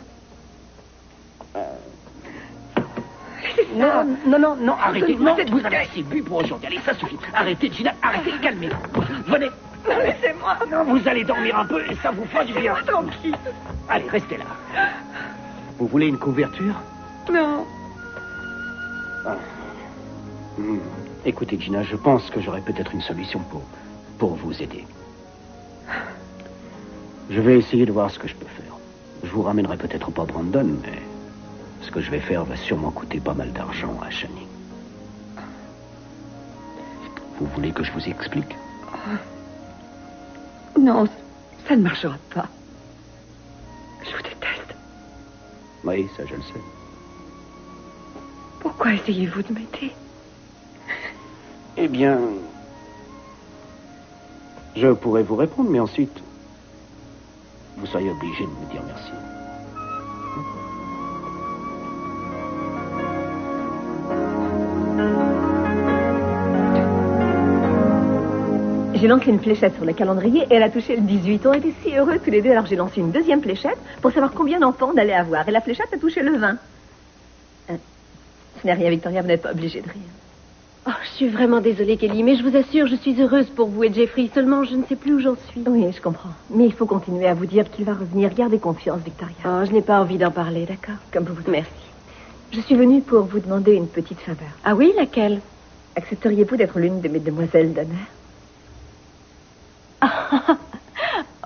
F: Non, arrêtez. Non, vous avez assez bu pour aujourd'hui. Allez, ça suffit. Arrêtez, Gina, arrêtez, calmez-vous. Venez.
H: Non, laissez-moi.
F: Non, vous allez dormir un peu et ça vous fera du bien.
H: Tranquille.
F: Allez, restez là. Vous voulez une couverture?
H: Non.
F: Ah. Écoutez, Gina, je pense que j'aurai peut-être une solution pour vous aider. Je vais essayer de voir ce que je peux faire. Je vous ramènerai peut-être pas Brandon, mais ce que je vais faire va sûrement coûter pas mal d'argent à Channing. Vous voulez que je vous explique?
H: Non, ça ne marchera pas. Je vous déteste.
F: Oui, ça je le sais.
H: Pourquoi essayez-vous de m'aider?
F: Eh bien, je pourrais vous répondre, mais ensuite, vous seriez obligé de me dire merci.
A: J'ai lancé une fléchette sur le calendrier et elle a touché le 18. On était si heureux tous les deux, alors j'ai lancé une deuxième fléchette pour savoir combien d'enfants on allait avoir. Et la fléchette a touché le 20. Ce n'est rien, Victoria, vous n'êtes pas obligée de rire. Oh, je suis vraiment désolée, Kelly, mais je vous assure, je suis heureuse pour vous et Jeffrey. Seulement, je ne sais plus où j'en suis. Oui, je comprends. Mais il faut continuer à vous dire qu'il va revenir. Gardez confiance, Victoria. Oh, je n'ai pas envie d'en parler, d'accord? Comme vous voudrez. Merci. Je suis venue pour vous demander une petite faveur. Ah oui, laquelle? Accepteriez-vous d'être l'une de mes demoiselles d'honneur?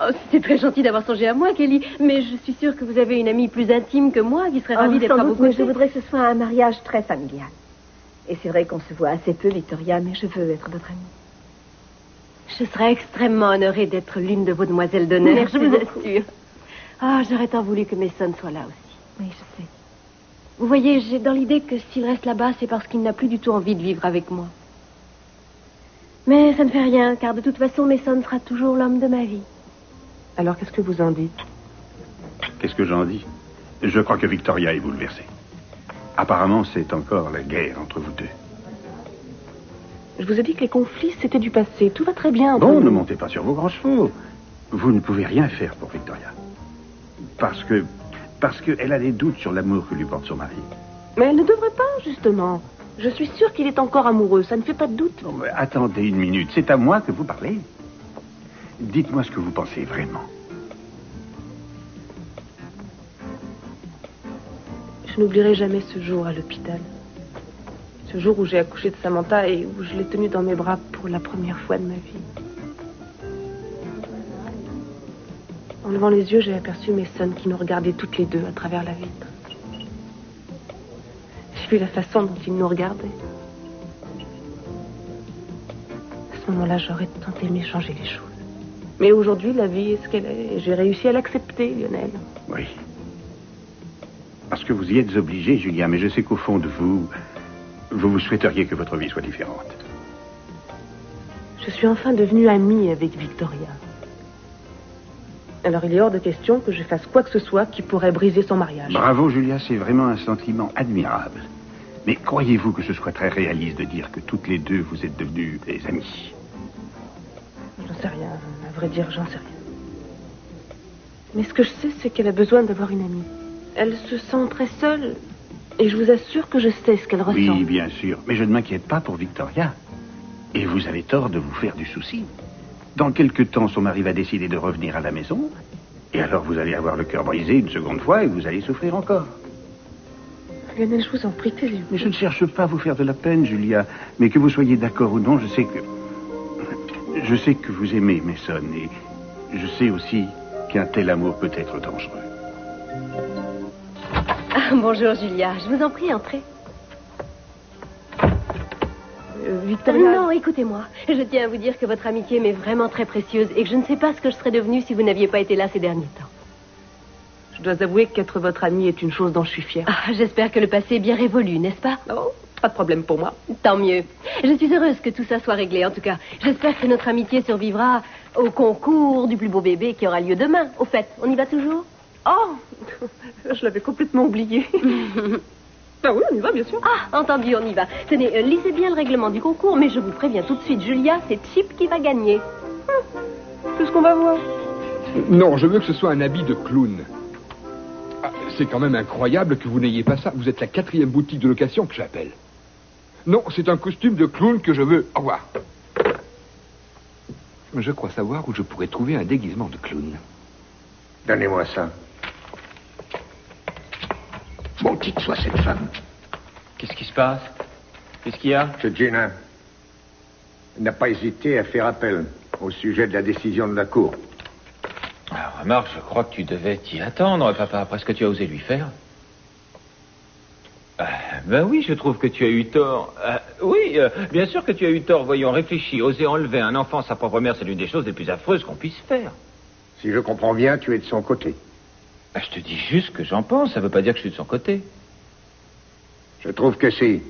A: Oh, c'est très gentil d'avoir songé à moi, Kelly, mais je suis sûre que vous avez une amie plus intime que moi qui serait ravie d'être à vos côtés. Mais je voudrais que ce soit un mariage très familial. Et c'est vrai qu'on se voit assez peu, Victoria, mais je veux être votre amie. Je serais extrêmement honorée d'être l'une de vos demoiselles d'honneur. Merci, je vous assure. Ah, j'aurais tant voulu que Mason soit là aussi. Oui, je sais. Vous voyez, j'ai dans l'idée que s'il reste là-bas, c'est parce qu'il n'a plus du tout envie de vivre avec moi. Mais ça ne fait rien, car de toute façon, Mason sera toujours l'homme de ma vie.
E: Alors, qu'est-ce que vous en dites?
I: Qu'est-ce que j'en dis? Je crois que Victoria est bouleversée. Apparemment, c'est encore la guerre entre vous deux.
E: Je vous ai dit que les conflits, c'était du passé. Tout va très bien.
I: Bon, ne montez pas sur vos grands chevaux. Vous ne pouvez rien faire pour Victoria. Parce qu'elle a des doutes sur l'amour que lui porte son mari.
E: Mais elle ne devrait pas, justement. Je suis sûre qu'il est encore amoureux. Ça ne fait pas de doute.
I: Non, mais attendez une minute. C'est à moi que vous parlez. Dites-moi ce que vous pensez vraiment.
E: Je n'oublierai jamais ce jour à l'hôpital. Ce jour où j'ai accouché de Samantha et où je l'ai tenue dans mes bras pour la première fois de ma vie. En levant les yeux, j'ai aperçu Mason qui nous regardait toutes les deux à travers la vitre. J'ai vu la façon dont il nous regardait. À ce moment-là, j'aurais tant aimé changer les choses. Mais aujourd'hui, la vie est ce qu'elle est. Et j'ai réussi à l'accepter, Lionel.
I: Oui. Parce que vous y êtes obligé, Julia, mais je sais qu'au fond de vous, vous souhaiteriez que votre vie soit différente.
E: Je suis enfin devenue amie avec Victoria. Alors il est hors de question que je fasse quoi que ce soit qui pourrait briser son mariage.
I: Bravo, Julia, c'est vraiment un sentiment admirable. Mais croyez-vous que ce soit très réaliste de dire que toutes les deux, vous êtes devenues des amies?
E: J'en sais rien. À vrai dire, j'en sais rien. Mais ce que je sais, c'est qu'elle a besoin d'avoir une amie. Elle se sent très seule. Et je vous assure que je sais ce qu'elle ressent.
I: Oui, bien sûr. Mais je ne m'inquiète pas pour Victoria. Et vous avez tort de vous faire du souci. Dans quelque temps, son mari va décider de revenir à la maison. Et alors, vous allez avoir le cœur brisé une seconde fois et vous allez souffrir encore.
E: Lionel, je vous en prie, taisez-vous.
I: Mais je ne cherche pas à vous faire de la peine, Julia. Mais que vous soyez d'accord ou non, je sais que vous aimez Mason. Et je sais aussi qu'un tel amour peut être dangereux.
A: Ah, bonjour, Julia. Je vous en prie, entrez.
E: Victoria...
A: Non, écoutez-moi. Je tiens à vous dire que votre amitié m'est vraiment très précieuse et que je ne sais pas ce que je serais devenue si vous n'aviez pas été là ces derniers temps.
E: Je dois avouer qu'être votre amie est une chose dont je suis fière.
A: Ah, j'espère que le passé est bien révolu, n'est-ce pas?
E: Oh, pas de problème pour moi.
A: Tant mieux. Je suis heureuse que tout ça soit réglé. En tout cas, j'espère que notre amitié survivra au concours du plus beau bébé qui aura lieu demain. Au fait, on y va toujours?
E: Oh, je l'avais complètement oublié. Ah oui, on y va, bien sûr.
A: Ah, entendu, on y va. Tenez, lisez bien le règlement du concours, mais je vous préviens tout de suite, Julia, c'est Chip qui va gagner.
E: C'est ce qu'on va voir.
J: Non, je veux que ce soit un habit de clown. Ah, c'est quand même incroyable que vous n'ayez pas ça. Vous êtes la 4e boutique de location que j'appelle. Non, c'est un costume de clown que je veux. Au revoir. Je crois savoir où je pourrais trouver un déguisement de clown.
C: Donnez-moi ça. Maudite soit cette femme.
D: Qu'est-ce qui se passe? Qu'est-ce qu'il y a?
C: Ce Gina n'a pas hésité à faire appel au sujet de la décision de la Cour.
D: Ah, remarque, je crois que tu devais t'y attendre, papa, après ce que tu as osé lui faire. Ben oui, je trouve que tu as eu tort. Oui, bien sûr que tu as eu tort. Voyons, réfléchis. Oser enlever un enfant à sa propre mère, c'est l'une des choses les plus affreuses qu'on puisse faire.
C: Si je comprends bien, tu es de son côté.
D: Je te dis juste ce que j'en pense. Ça veut pas dire que je suis de son côté.
C: Je trouve que si.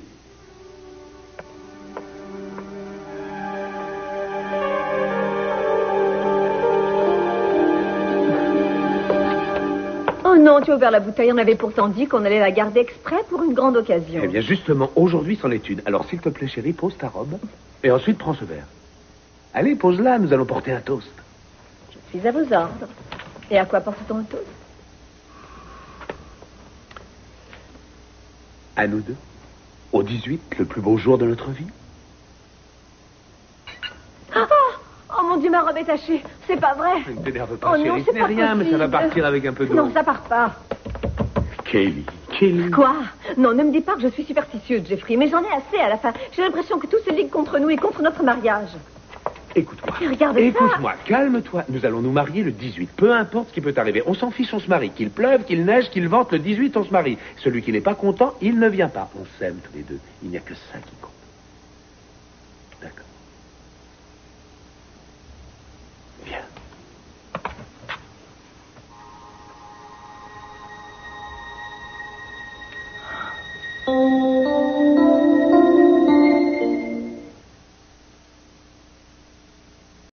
G: Oh non, tu as ouvert la bouteille. On avait pourtant dit qu'on allait la garder exprès pour une grande occasion.
B: Eh bien, justement, aujourd'hui, c'en est une. Alors, s'il te plaît, chérie, pose ta robe. Et ensuite, prends ce verre. Allez, pose-la, nous allons porter un toast.
G: Je suis à vos ordres. Et à quoi porte-t-on un toast?
B: À nous deux. Au 18, le plus beau jour de notre vie.
G: Oh mon Dieu, ma robe est tachée. C'est pas vrai.
B: Ne t'énerve pas,
G: Oh
B: chérie.
G: non,
B: Ce
G: c'est
B: n'est
G: pas
B: rien, mais ça va
G: possible.
B: partir avec un peu d'eau.
G: Non, ça part pas.
B: Kelly.
G: Quoi? Non, ne me dis pas que je suis superstitieuse, Jeffrey, mais j'en ai assez à la fin. J'ai l'impression que tout se ligue contre nous et contre notre mariage.
B: Écoute-moi.
G: Regarde ça.
B: Écoute-moi, calme-toi. Nous allons nous marier le 18. Peu importe ce qui peut arriver. On s'en fiche, on se marie. Qu'il pleuve, qu'il neige, qu'il vente, le 18, on se marie. Celui qui n'est pas content, il ne vient pas. On s'aime tous les deux. Il n'y a que ça qui compte.